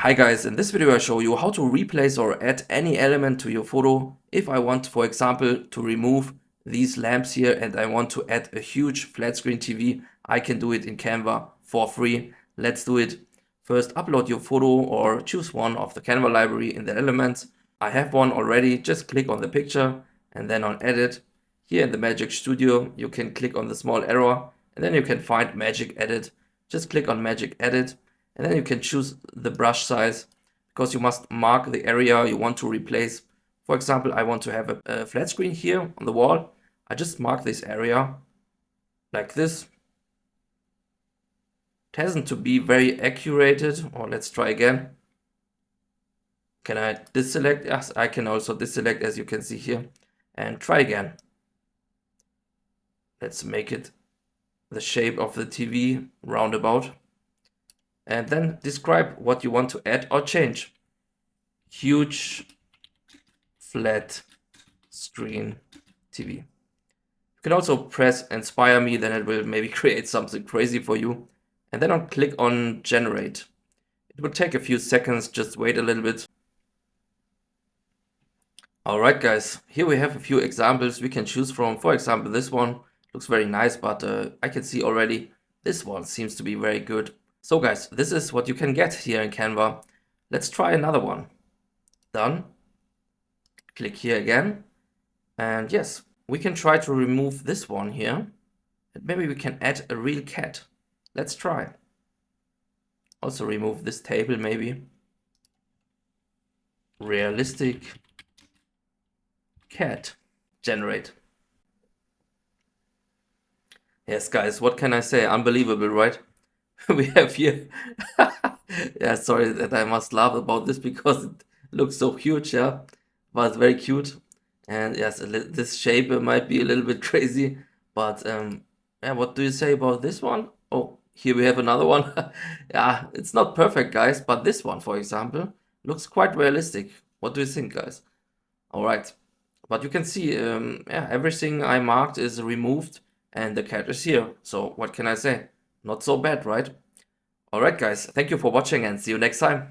Hi guys, in this video I show you how to replace or add any element to your photo. If I want, for example, to remove these lamps here and I want to add a huge flat screen TV, I can do it in Canva for free. Let's do it. First, upload your photo or choose one of the Canva library in the elements. I have one already, just click on the picture and then on edit. Here in the Magic Studio, you can click on the small arrow and then you can find Magic Edit. Just click on Magic Edit. And then you can choose the brush size because you must mark the area you want to replace. For example, I want to have a flat screen here on the wall. I just mark this area like this. It hasn't to be very accurate, or let's try again. Can I deselect? Yes, I can also deselect, as you can see here, and try again. Let's make it the shape of the TV roundabout. And then describe what you want to add or change. Huge flat screen TV. You can also press inspire me, then it will maybe create something crazy for you. And then click on generate. It will take a few seconds, just wait a little bit. Alright guys, here we have a few examples we can choose from. For example, this one looks very nice, but I can see already this one seems to be very good. So guys, this is what you can get here in Canva. Let's try another one. Done. Click here again. And yes, we can try to remove this one here. And maybe we can add a real cat. Let's try. Also remove this table maybe. Realistic cat. Generate. Yes guys, what can I say? Unbelievable, right? We have here, yeah, sorry that I must laugh about this because it looks so huge, yeah, but it's very cute. And yes, this shape might be a little bit crazy, but yeah, what do you say about this one? Oh, here we have another one. Yeah, it's not perfect, guys, but this one, for example, looks quite realistic. What do you think, guys? All right, but you can see, yeah, everything I marked is removed and the cat is here. So what can I say? Not so bad, right? Alright guys, thank you for watching and see you next time.